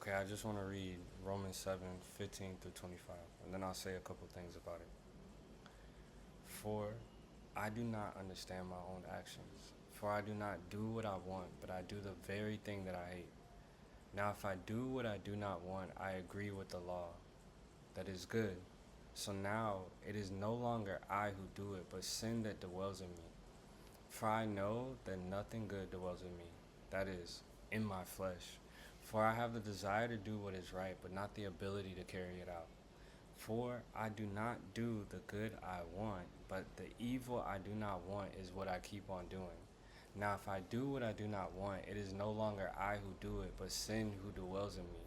Okay, I just want to read Romans 7:15 through 25, and then I'll say a couple things about it. For I do not understand my own actions. For I do not do what I want, but I do the very thing that I hate. Now, if I do what I do not want, I agree with the law that is good. So now it is no longer I who do it, but sin that dwells in me. For I know that nothing good dwells in me, that is, in my flesh. For I have the desire to do what is right, but not the ability to carry it out. For I do not do the good I want, but the evil I do not want is what I keep on doing. Now, if I do what I do not want, it is no longer I who do it, but sin who dwells in me.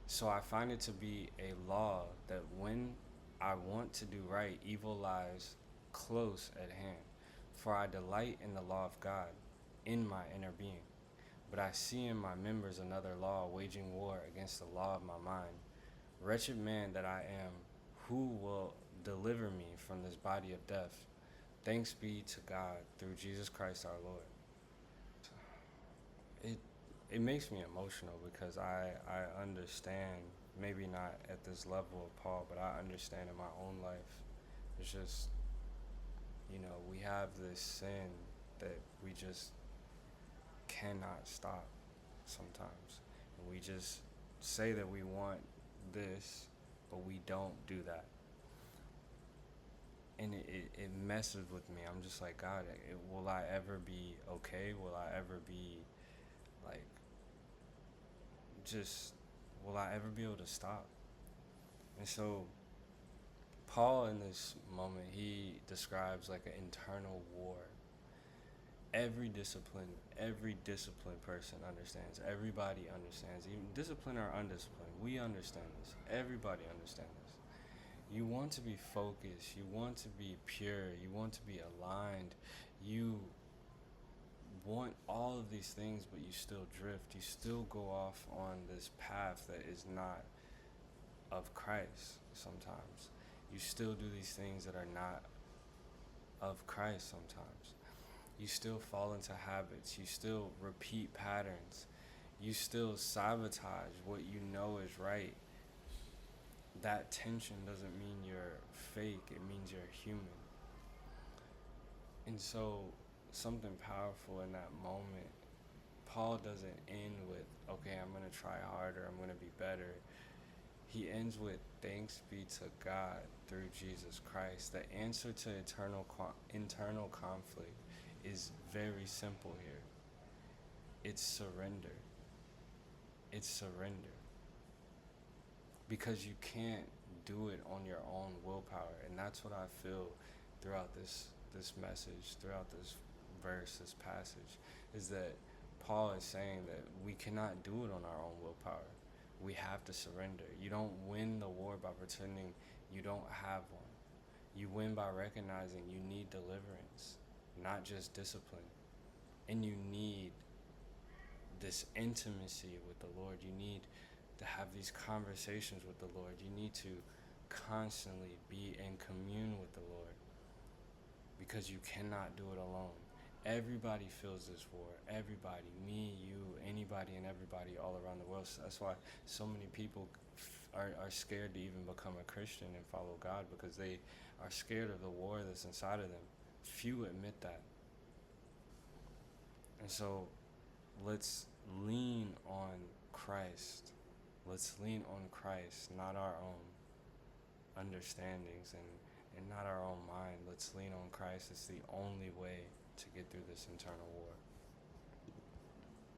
So I find it to be a law that when I want to do right, evil lies close at hand. For I delight in the law of God in my inner being. But I see in my members another law waging war against the law of my mind. Wretched man that I am, who will deliver me from this body of death? Thanks be to God through Jesus Christ our Lord. It it makes me emotional because I understand, maybe not at this level of Paul, but I understand in my own life. It's just, we have this sin that we just cannot stop sometimes. And we just say that we want this, but we don't do that. And it messes with me. I'm just like, God, will I ever be okay? Will I ever be like, just, will I ever be able to stop? And so, Paul in this moment, he describes like an internal war. Every disciplined person understands. Everybody understands. Even disciplined or undisciplined, we understand this. Everybody understands this. You want to be focused. You want to be pure. You want to be aligned. You want all of these things, but you still drift. You still go off on this path that is not of Christ sometimes. You still do these things that are not of Christ sometimes. You still fall into habits. You still repeat patterns. You still sabotage what you know is right. That tension doesn't mean you're fake, it means you're human. And so, something powerful in that moment, Paul doesn't end with, okay, I'm going to try harder, I'm going to be better. He ends with, thanks be to God through Jesus Christ. The answer to internal conflict is very simple here. It's surrender. It's surrender. Because you can't do it on your own willpower. And that's what I feel throughout this message, throughout this verse, this passage, is that Paul is saying that we cannot do it on our own willpower. We have to surrender. You don't win the war by pretending you don't have one. You win by recognizing you need deliverance, not just discipline. And you need this intimacy with the Lord. You need to have these conversations with the Lord. You need to constantly be in commune with the Lord because you cannot do it alone. Everybody feels this war. Everybody, me, you, anybody and everybody all around the world. So that's why so many people are scared to even become a Christian and follow God, because they are scared of the war that's inside of them. Few admit that. And so let's lean on Christ. Let's lean on Christ, not our own understandings and not our own mind. Let's lean on Christ. It's the only way to get through this internal war.